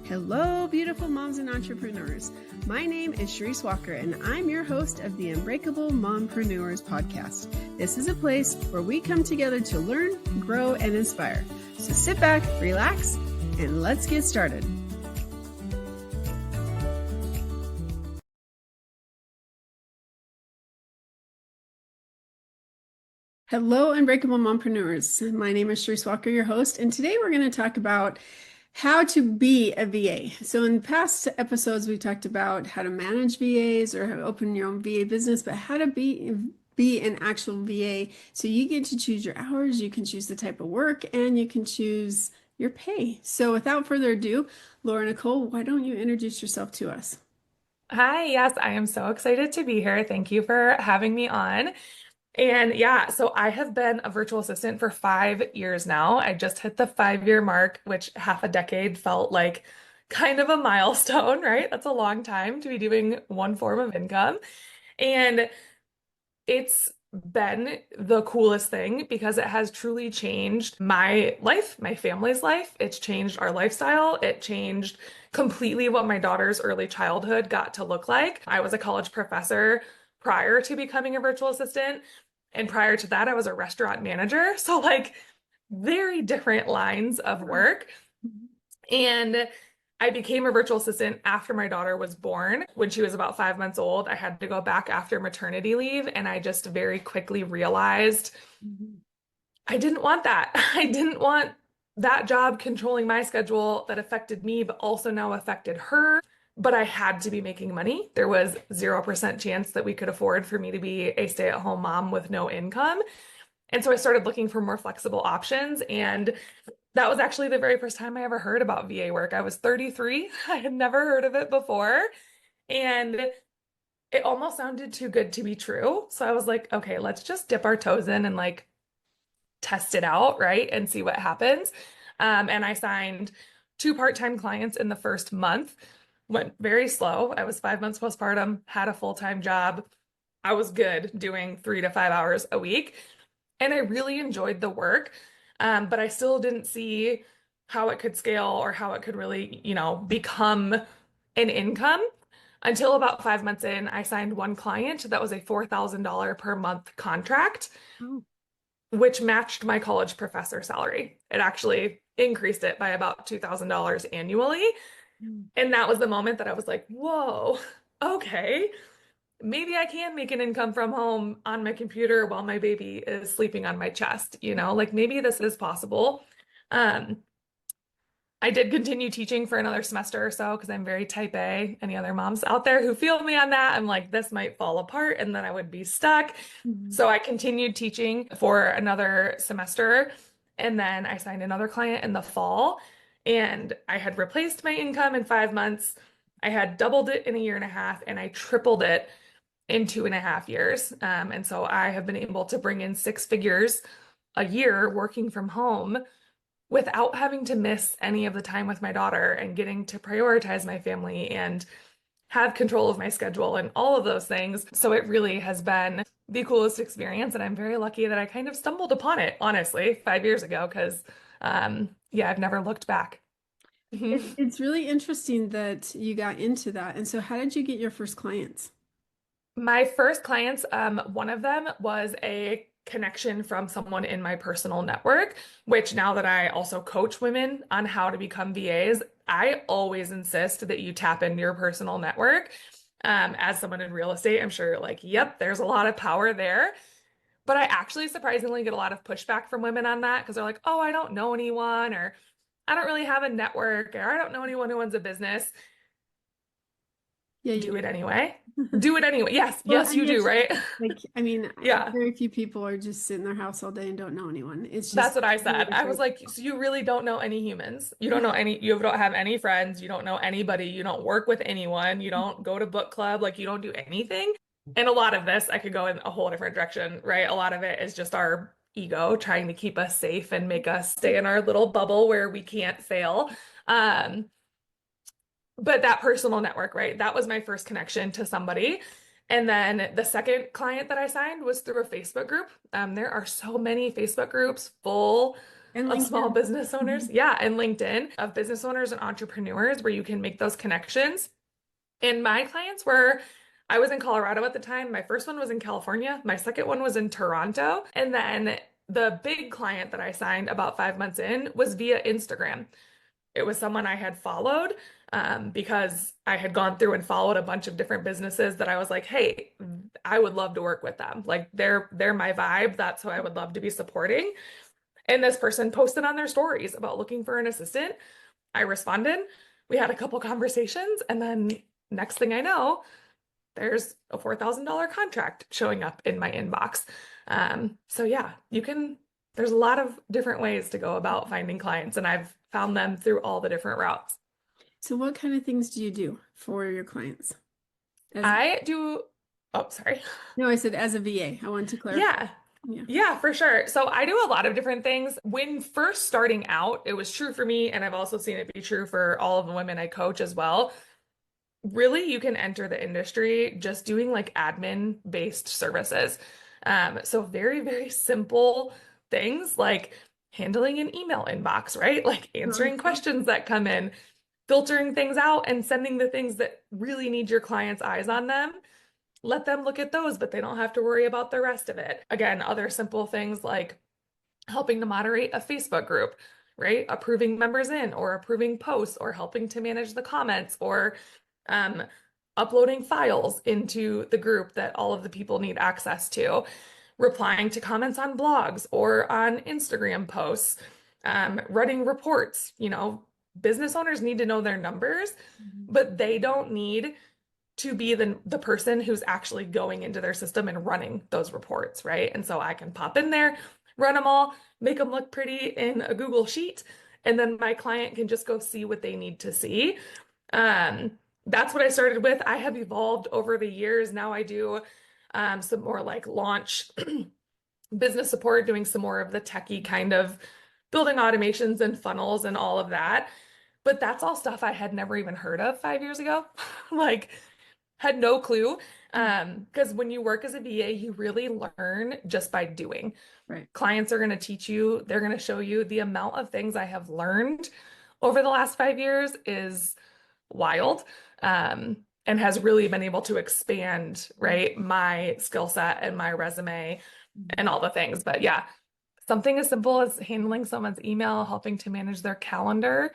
Hello, beautiful moms and entrepreneurs. My name is Charisse Walker, and I'm your host of the Unbreakable Mompreneurs podcast. This is a place where we come together to learn, grow, and inspire. So sit back, relax, and let's get started. Hello, Unbreakable Mompreneurs. My name is Charisse Walker, your host, and today we're going to talk about how to be a VA. So in past episodes, we talked about how to manage VAs or how to open your own VA business, but how to be an actual VA. So you get to choose your hours, you can choose the type of work, and you can choose your pay. So without further ado, Laura Nicole, why don't you introduce yourself to us? Hi, yes, I am so excited to be here. Thank you for having me on. And yeah, so I have been a virtual assistant for 5 years now. I just hit the 5 year mark, which half a decade felt like kind of a milestone, right? That's a long time to be doing one form of income. And it's been the coolest thing because it has truly changed my life, my family's life. It's changed our lifestyle. It changed completely what my daughter's early childhood got to look like. I was a college professor prior to becoming a virtual assistant. And prior to that, I was a restaurant manager. So, like, very different lines of work. And I became a virtual assistant after my daughter was born. When she was about 5 months old, I had to go back after maternity leave. And I just very quickly realized I didn't want that. I didn't want that job controlling my schedule that affected me, but also now affected her. But I had to be making money. There was 0% chance that we could afford for me to be a stay-at-home mom with no income. And so I started looking for more flexible options. And that was actually the very first time I ever heard about VA work. I was 33. I had never heard of it before. And it almost sounded too good to be true. So I was like, okay, let's just dip our toes in and like test it out, right? And see what happens. And I signed 2 part-time clients in the first month. Went very slow. I was 5 months postpartum, had a full-time job. I was good doing 3 to 5 hours a week. And I really enjoyed the work. But I still didn't see how it could scale or how it could really, become an income until about 5 months in. I signed one client that was a $4,000 per month contract, Oh. which matched my college professor salary. It actually increased it by about $2,000 annually. And that was the moment that I was like, whoa, okay, maybe I can make an income from home on my computer while my baby is sleeping on my chest, like maybe this is possible. Um, I did continue teaching for another semester or so because I'm very type A. Any other moms out there who feel me on that? I'm like, this might fall apart and then I would be stuck. So I continued teaching for another semester. And then I signed another client in the fall. And I had replaced my income in 5 months. I had doubled it in a year and a half, and I tripled it in 2.5 years. And so I have been able to bring in 6 figures a year working from home without having to miss any of the time with my daughter and getting to prioritize my family and have control of my schedule and all of those things. So it really has been the coolest experience. And I'm very lucky that I kind of stumbled upon it, honestly, 5 years ago, because yeah, I've never looked back. It's really interesting that you got into that. And so how did you get your first clients? My first clients, one of them was a connection from someone in my personal network, which now that I also coach women on how to become VAs, I always insist that you tap into your personal network. As someone in real estate, I'm sure you're like, yep, there's a lot of power there. But I actually surprisingly get a lot of pushback from women on that because they're like, oh, I don't know anyone, or I don't really have a network, or I don't know anyone who owns a business. Yeah, you Do it do. anyway. Do it anyway. Yes, Well, yes, and you do, it's right? like, I mean, Yeah. very few people are just sitting in their house all day and don't know anyone. It's That's just what I really said. I was different. like, so you really don't know any humans. You don't have any friends. You don't know anybody. You don't work with anyone. You don't go to book club. Like, you don't do anything. And a lot of this, I could go in a whole different direction, right? A lot of it is just our ego trying to keep us safe and make us stay in our little bubble where we can't fail. Um, but that personal network, right? That was my first connection to somebody. And then the second client that I signed was through a Facebook group. There are so many Facebook groups full And of small LinkedIn. business owners. Yeah, and LinkedIn of business owners and entrepreneurs where you can make those connections. And my clients were, I was in Colorado at the time. My first one was in California. My second one was in Toronto. And then the big client that I signed about 5 months in was via Instagram. It was someone I had followed because I had gone through and followed a bunch of different businesses that I was like, hey, I would love to work with them. Like they're my vibe. That's who I would love to be supporting. And this person posted on their stories about looking for an assistant. I responded. We had a couple conversations, and then next thing I know, there's a $4,000 contract showing up in my inbox. So yeah, there's a lot of different ways to go about finding clients, and I've found them through all the different routes. So what kind of things do you do for your clients? As I do, oh, sorry. No, I said as a VA. I wanted to clarify. Yeah. Yeah. Yeah, for sure. So I do a lot of different things. When first starting out, it was true for me, and I've also seen it be true for all of the women I coach as well. Really, you can enter the industry just doing like admin-based services. So very, very simple things like handling an email inbox, right? Like answering Okay. questions that come in, filtering things out, and sending the things that really need your client's eyes on them. Let them look at those, but they don't have to worry about the rest of it. Again, other simple things like helping to moderate a Facebook group, right? Approving members in or approving posts or helping to manage the comments or um, uploading files into the group that all of the people need access to, replying to comments on blogs or on Instagram posts, running reports. Business owners need to know their numbers, Mhm. but they don't need to be the person who's actually going into their system and running those reports, right? And so I can pop in there, run them all, make them look pretty in a Google sheet, and then my client can just go see what they need to see. That's what I started with. I have evolved over the years. Now I do some more like launch business support, doing some more of the techie kind of building automations and funnels and all of that. But that's all stuff I had never even heard of 5 years ago. Like, had no clue. Because when you work as a VA, you really learn just by doing. Right. Clients are going to teach you, they're going to show you. The amount of things I have learned over the last 5 years is wild. And has really been able to expand, right, my skill set and my resume and all the things. But yeah, something as simple as handling someone's email, helping to manage their calendar,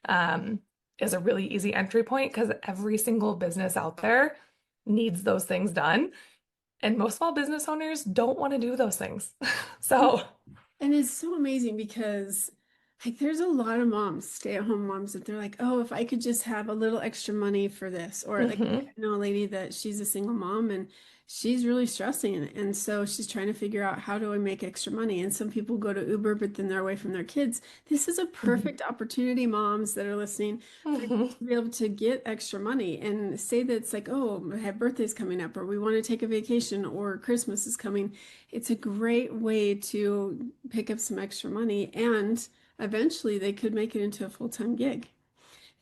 um, is a really easy entry point because every single business out there needs those things done. And most small business owners don't want to do those things. So, And it's so amazing because like there's a lot of moms, stay-at-home moms that they're like, oh, if I could just have a little extra money for this. Or like I mhm. know a lady that she's a single mom and she's really stressing and so she's trying to figure out how do I make extra money. And some people go to Uber, but then they're away from their kids. This is a Mhm. perfect opportunity, moms that are listening, for you Mhm. to be able to get extra money and say that it's like, oh, I have birthdays coming up, or we want to take a vacation, or Christmas is coming. It's a great way to pick up some extra money and eventually they could make it into a full-time gig.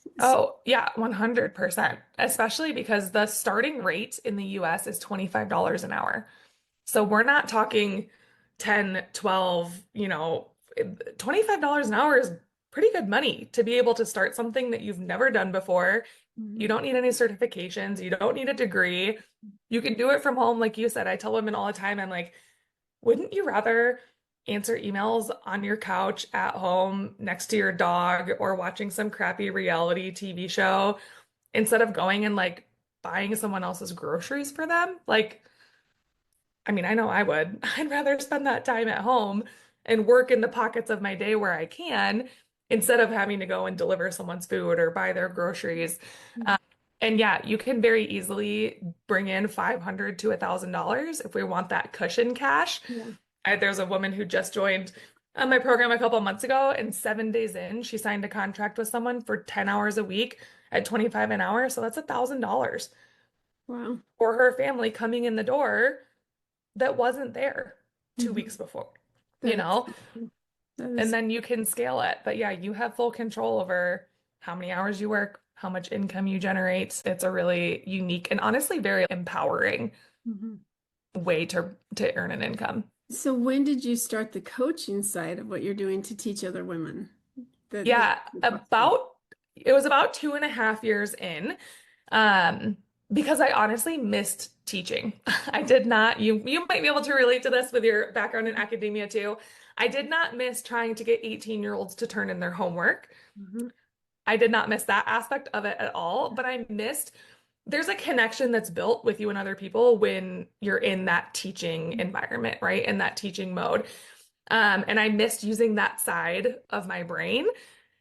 So, Oh, yeah, 100%. Especially because the starting rate in the US is $25 an hour. So we're not talking 10, 12, $25 an hour is pretty good money to be able to start something that you've never done before. You mhm, don't need any certifications, you don't need a degree. You can do it from home, like you said. I tell women all the time, I'm like, wouldn't you rather answer emails on your couch at home next to your dog or watching some crappy reality TV show instead of going and like buying someone else's groceries for them? Like, I mean, I know I would. I'd rather spend that time at home and work in the pockets of my day where I can instead of having to go and deliver someone's food or buy their groceries. mhm. And yeah, you can very easily bring in $500 to $1,000 if we want that cushion cash. Yeah. There's a woman who just joined my program a couple of months ago, and 7 days in, she signed a contract with someone for 10 hours a week at 25 an hour. So that's $1,000 Wow. for her family coming in the door that wasn't there two Mhm. weeks before, you That is know? so cool. That And is. then you can scale it. But yeah, you have full control over how many hours you work, how much income you generate. It's a really unique and honestly very empowering Mhm. way to earn an income. So when did you start the coaching side of what you're doing to teach other women? Yeah, The question. about it was about 2.5 years in, um, because I honestly missed teaching. I did not, you might be able to relate to this with your background in academia too. I did not miss trying to get 18-year-olds to turn in their homework. Mhm. I did not miss that aspect of it at all, but I missed there's a connection that's built with you and other people when you're in that teaching environment, right? In that teaching mode. And I missed using that side of my brain.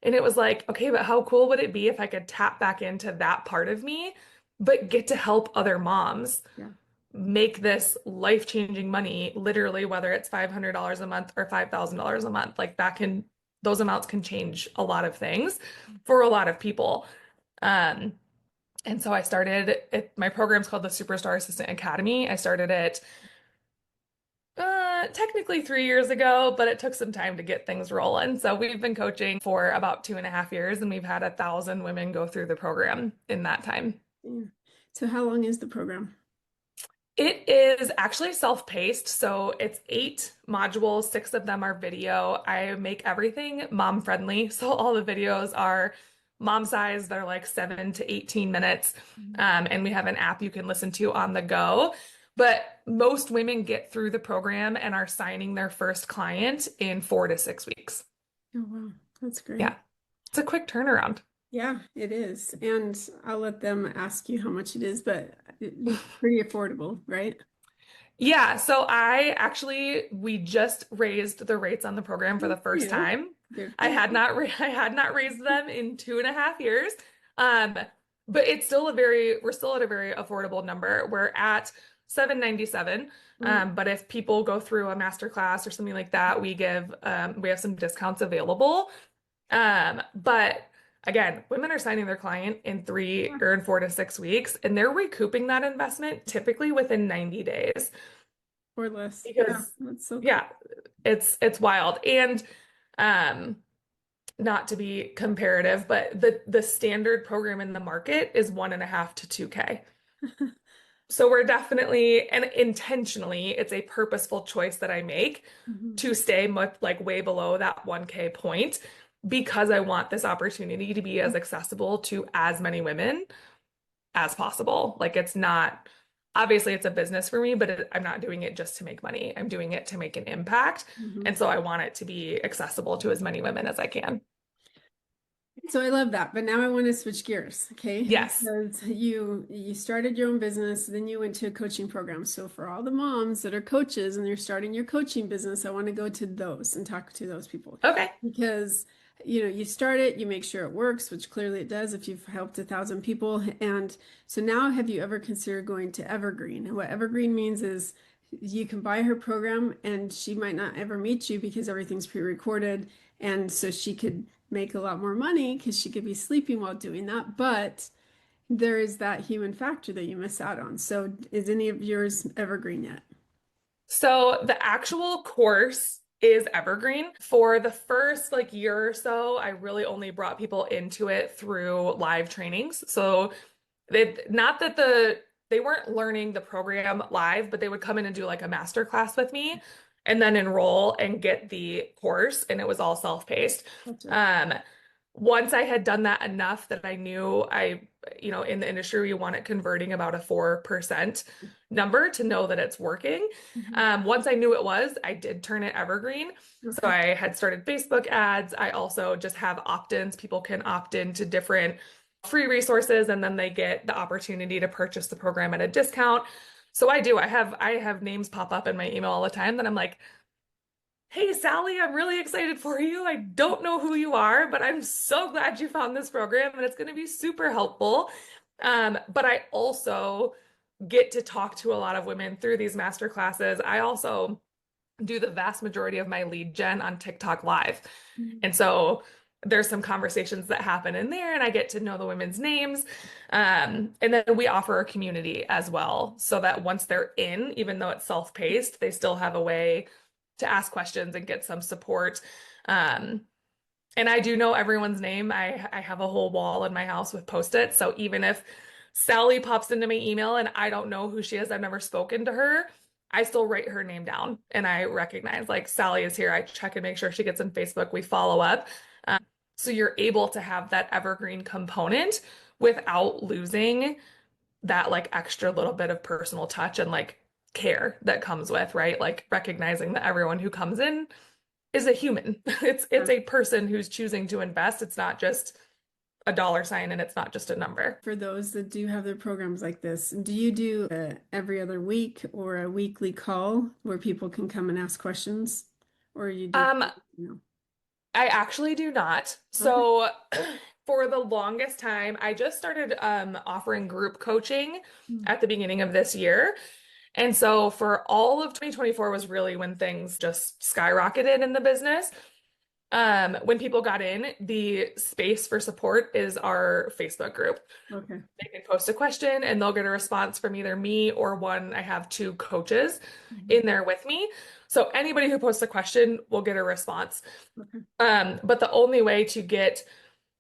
And it was like, okay, but how cool would it be if I could tap back into that part of me, but get to help other moms Yeah. make this life-changing money, literally, whether it's $500 a month or $5,000 a month. Like those amounts can change a lot of things for a lot of people. Um, and so I started it, my program's called the Superstar Assistant Academy. I started it technically 3 years ago, but it took some time to get things rolling. So we've been coaching for about 2.5 years, and we've had 1,000 women go through the program in that time. Yeah. So how long is the program? It is actually self-paced, so it's 8 modules, 6 of them are video. I make everything mom friendly, so all the videos are mom size. They're like 7 to 18 minutes, Mhm. and we have an app you can listen to on the go. But most women get through the program and are signing their first client in 4 to 6 weeks. Oh, wow. That's Yeah, great. it's a quick turnaround. Yeah, it is. And I'll let them ask you how much it is, but it's pretty affordable, right? Yeah, so we just raised the rates on the program for the first Yeah. time. Good I for had you. not ra I had not raised them in 2.5 years. Um, but it's still we're still at a very affordable number. We're at 797. Mm. But if people go through a master class or something like that, we have some discounts available. But again, women are signing their client in three Yeah. or in 4 to 6 weeks, and they're recouping that investment typically within 90 days. Or less. Yeah, Because that's so cool. yeah, it's wild. And um not to be comparative, but the standard program in the market is 1.5 to 2K. So we're definitely and intentionally, it's a purposeful choice that I make Mhm. to stay much like way below that 1K point because I want this opportunity to be as accessible to as many women as possible. Like it's not, obviously it's a business for me, but I'm not doing it just to make money. I'm doing it to make an impact. Mhm. And so I want it to be accessible to as many women as I can. So I love that, but now I want to switch gears, okay? Yes. Because you started your own business, then you went to a coaching program. So for all the moms that are coaches and you're starting your coaching business, I want to go to those and talk to those people Okay. because you start it, you make sure it works, which clearly it does if you've helped 1,000 people. And so now, have you ever considered going to Evergreen? And what Evergreen means is you can buy her program, and she might not ever meet you because everything's pre-recorded, and so she could make a lot more money because she could be sleeping while doing that. But there is that human factor that you miss out on. So is any of yours evergreen yet? So the actual course is Evergreen. For the first like year or so, I really only brought people into it through live trainings. So not that they weren't learning the program live, but they would come in and do like a master class with me and then enroll and get the course, and it was all self-paced. Gotcha. Um, Once I had done that enough that I knew in the industry, we want it converting about a 4% number to know that it's working. Mhm. Once I knew it was, I did turn it evergreen. So Okay. I had started Facebook ads. I also just have opt-ins. People can opt in to different free resources, and then they get the opportunity to purchase the program at a discount. So I do. I have names pop up in my email all the time that I'm like, "Hey Sally, I'm really excited for you. I don't know who you are, but I'm so glad you found this program and it's going to be super helpful." But I also get to talk to a lot of women through these master classes. I also do the vast majority of my lead gen on TikTok Live. Mhm. And so there's some conversations that happen in there, and I get to know the women's names. And then we offer a community as well, so that once they're in, even though it's self-paced, they still have a way to ask questions and get some support. Um, and I do know everyone's name. I have a whole wall in my house with post-its. So even if Sally pops into my email and I don't know who she is, I've never spoken to her, I still write her name down and I recognize like Sally is here. I check and make sure she gets in Facebook. We follow up. So you're able to have that evergreen component without losing that like extra little bit of personal touch and like care that comes with, right? Like recognizing that everyone who comes in is a human. It's a person who's choosing to invest. It's not just a dollar sign and it's not just a number. For those that do have their programs like this, do you do every other week or a weekly call where people can come and ask questions? Or you do, Um, you I actually do not. Okay. So for the longest time, I just started offering group coaching Mm. at the beginning of this year. And so for all of 2024 was really when things just skyrocketed in the business. When people got in, the space for support is our Facebook group. Okay. They can post a question and they'll get a response from either me or one. I have two coaches Mhm. in there with me. So anybody who posts a question will get a response. Okay. But the only way to get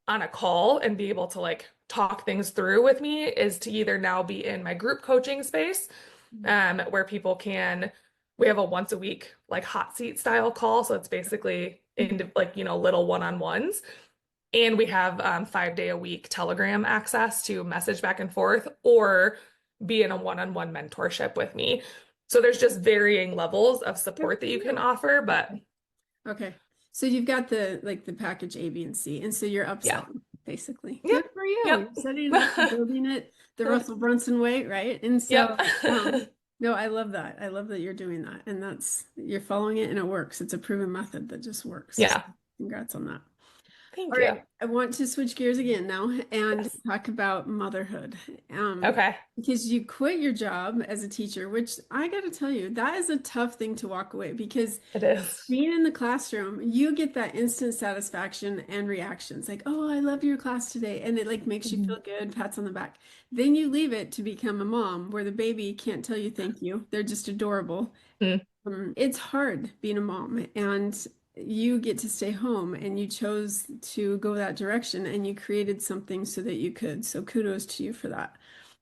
on a call and be able to like talk things through with me is to either now be in my group coaching space, Mhm. where people can, we have a once a week like hot seat style call. So it's basically Mhm. in like, little one-on-ones. And we have 5 day a week Telegram access to message back and forth or be in a one-on-one mentorship with me. So there's just varying levels of Good support for that you can you. offer, but Okay. So you've got the package A, B, and C, and so you're yeah. upselling basically. Yep. Good for you. Yep. You're setting it up, building it the Russell Brunson way, right? And Yep. so, no, I love that. I love that you're doing that, and that's you're following it, and it works. It's a proven method that just works. So Yeah. congrats on that. Thank All you. right, I want to switch gears again now and Yes. talk about motherhood. Okay. Because you quit your job as a teacher, which I got to tell you, that is a tough thing to walk away because It is. being in the classroom, you get that instant satisfaction and reactions like, "Oh, I love your class today." And it like makes you feel Mhm. good, pats on the back. Then you leave it to become a mom where the baby can't tell you thank you. They're just adorable. Mm. It's hard being a mom, and you get to stay home, and you chose to go that direction, and you created something so that you could. So kudos to you for that.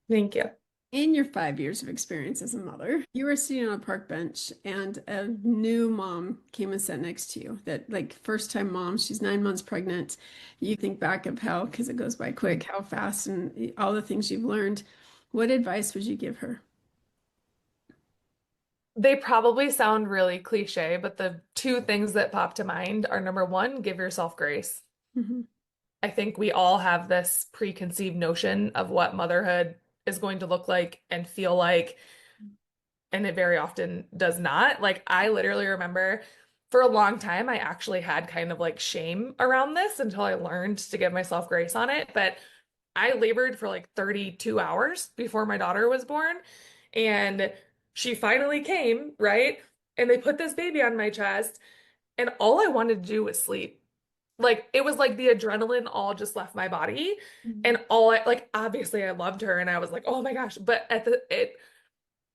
Thank you. In your 5 years of experience as a mother, you were sitting on a park bench, and a new mom came and sat next to you. That like first time mom, she's 9 months pregnant. You think back of how, because it goes by quick, how fast, and all the things you've learned. What advice would you give her? They probably sound really cliche, but the two things that pop to mind are number one, give yourself grace. Mhm. I think we all have this preconceived notion of what motherhood is going to look like and feel like, and it very often does not. Like, I literally remember for a long time, I actually had kind of like shame around this until I learned to give myself grace on it. But I labored for like 32 hours before my daughter was born, and she finally came, right? And they put this baby on my chest, and all I wanted to do was sleep. Like it was like the adrenaline all just left my body. Mhm. And all I like obviously I loved her and I was like, "Oh my gosh." But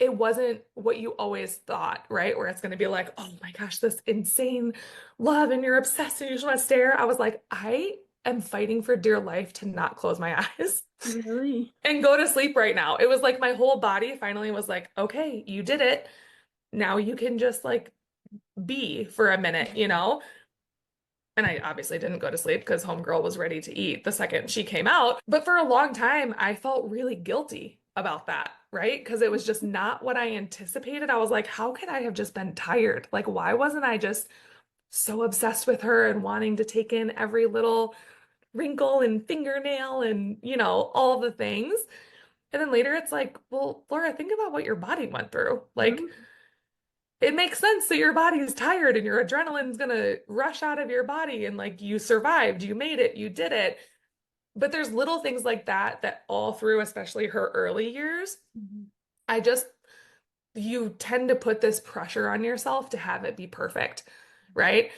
it wasn't what you always thought, right? Where it's going to be like, "Oh my gosh, this insane love and you're obsessed and you just want to stare." I was like, "I am fighting for dear life to not close my eyes Really? and go to sleep right now." It was like my whole body finally was like, "Okay, you did it. Now you can just like be for a minute, you know?" And I obviously didn't go to sleep because homegirl was ready to eat the second she came out. But for a long time, I felt really guilty about that, right? Because it was just not what I anticipated. I was like, how could I have just been tired? Like, why wasn't I just so obsessed with her and wanting to take in every little wrinkle and fingernail and, all the things? And then later it's like, well, Laura, think about what your body went through. Like, Mhm. it makes sense that your body is tired and your adrenaline's gonna rush out of your body and like you survived, you made it, you did it. But there's little things like that that all through, especially her early years, Mhm. I just, you tend to put this pressure on yourself to have it be perfect, right?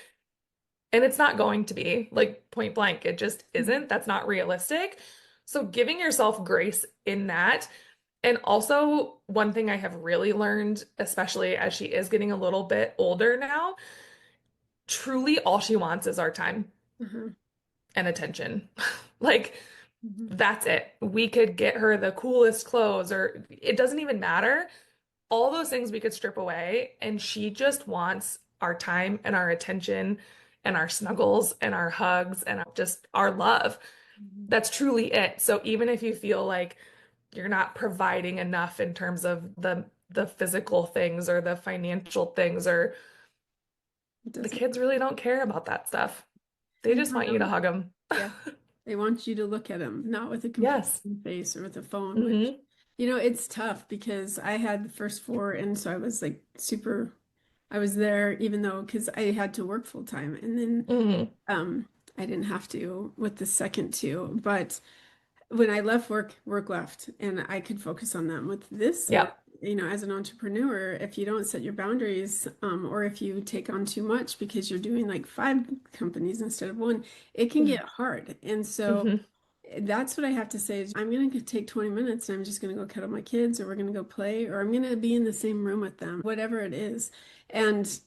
And it's not going to be like point blank. It just Mhm. isn't. That's not realistic. So giving yourself grace in that. And also, one thing I have really learned, especially as she is getting a little bit older now, truly all she wants is our time Uh-huh. and attention. Like, Mhm. that's it. We could get her the coolest clothes, or it doesn't even matter. all those things we could strip away, and she just wants our time and our attention and our snuggles and our hugs and just our love. Mhm. That's truly it. So even if you feel like you're not providing enough in terms of the physical things or the financial things, or It the doesn't. kids really don't care about that stuff. They They just want want you to them. hug them. Yeah. They want you to look at them, not with a computer Yes. face or with a phone, which, Hmm. it's tough because I had the first four. And so I was like I was there even though, because I had to work full time. And then Hmm. I didn't have to with the second two. But when I left work, work left, and I could focus on them. With this one, Yep. as an entrepreneur, if you don't set your boundaries, or if you take on too much because you're doing like five companies instead of one, it can get hard. And so Hmm. that's what I have to say is I'm going to take 20 minutes and I'm just going to go cuddle my kids, or we're going to go play, or I'm going to be in the same room with them, whatever it is. And,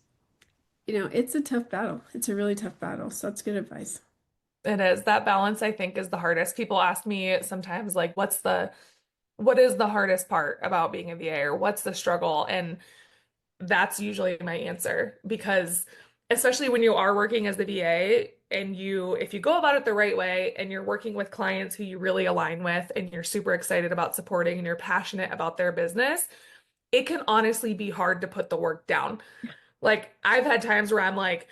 it's a tough battle. It's a really tough battle. So that's good advice. It is. That balance, I think, is the hardest. People ask me sometimes, like, what is the hardest part about being a VA, or what's the struggle? And that's usually my answer, because especially when you are working as the VA, and if you go about it the right way and you're working with clients who you really align with and you're super excited about supporting and you're passionate about their business, it can honestly be hard to put the work down. Like, I've had times where I'm like,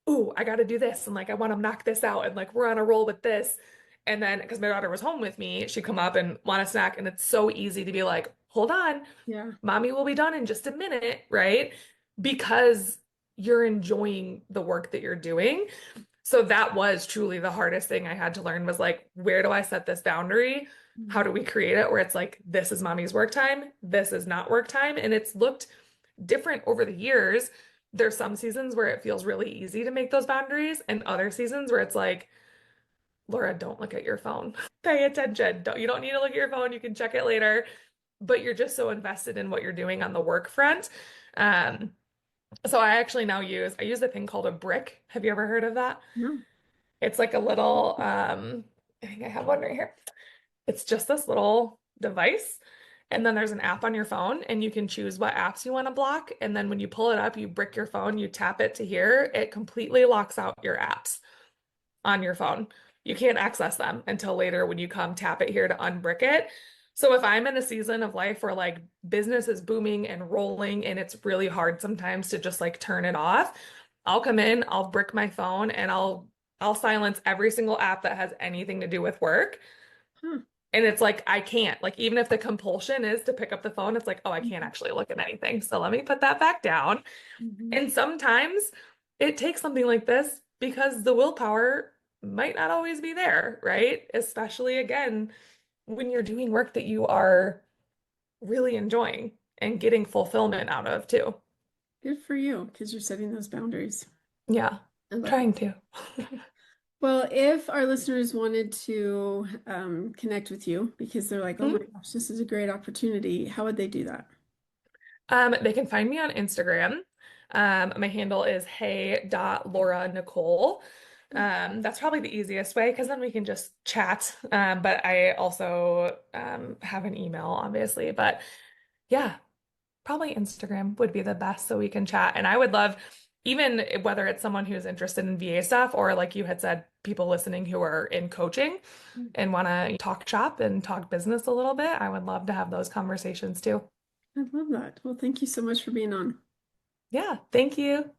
ooh, I got to do this. And like, I want to knock this out. And like, we're on a roll with this. And then, because my daughter was home with me, she'd come up and want a snack. And it's so easy to be like, hold on, Yeah. mommy will be done in just a minute, right? Because you're enjoying the work that you're doing. So that was truly the hardest thing I had to learn, was like, where do I set this boundary? How do we create it where it's like, this is mommy's work time, this is not work time? And it's looked different over the years. There's some seasons where it feels really easy to make those boundaries, and other seasons where it's like, Laura, don't look at your phone. Pay attention. You don't need to look at your phone. You can check it later, but you're just so invested in what you're doing on the work front. Um, so I use a thing called a brick. Have you ever heard of that? No. It's like a little, I think I have one right here. It's just this little device. And then there's an app on your phone, and you can choose what apps you want to block. And then when you pull it up, you brick your phone, you tap it to here, it completely locks out your apps on your phone. You can't access them until later when you come tap it here to unbrick it. So if I'm in a season of life where like business is booming and rolling and it's really hard sometimes to just like turn it off, I'll come in, I'll brick my phone, and I'll silence every single app that has anything to do with work. Huh. And it's like, I can't, like, even if the compulsion is to pick up the phone, it's like, oh, I can't actually look at anything. So let me put that back down. Mhm. And sometimes it takes something like this, because the willpower might not always be there, right? Especially again, when you're doing work that you are really enjoying and getting fulfillment out of too. Good for you because you're setting those boundaries. Yeah, I love it. trying to. Well, if our listeners wanted to connect with you because they're like, oh my Mhm. gosh, this is a great opportunity, how would they do that? They can find me on Instagram. My handle is hey.Laura Nicole. That's probably the easiest way, because then we can just chat. But I also have an email, obviously. But yeah, probably Instagram would be the best so we can chat. And I would love, even whether it's someone who's interested in VA stuff, or like you had said, people listening who are in coaching and want to talk shop and talk business a little bit, I would love to have those conversations too. I love that. Well, thank you so much for being on. Yeah, thank you.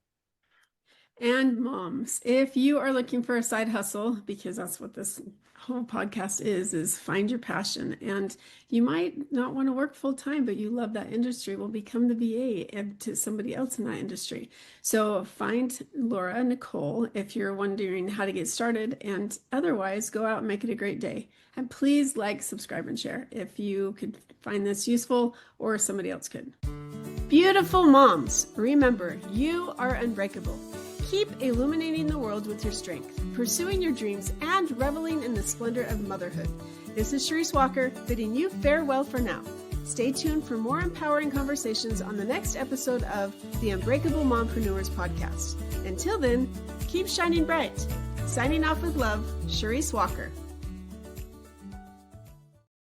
And moms, if you are looking for a side hustle, because that's what this whole podcast is find your passion. And you might not want to work full time, but you love that industry. Well, become the VA and to somebody else in that industry. So find Laura Nicole if you're wondering how to get started. And otherwise, go out and make it a great day. And please like, subscribe, and share if you could find this useful or somebody else could. Beautiful moms, remember, you are unbreakable. Keep illuminating the world with your strength, pursuing your dreams, and reveling in the splendor of motherhood. This is Charisse Walker, bidding you farewell for now. Stay tuned for more empowering conversations on the next episode of the Unbreakable Mompreneurs podcast. Until then, keep shining bright. Signing off with love, Charisse Walker.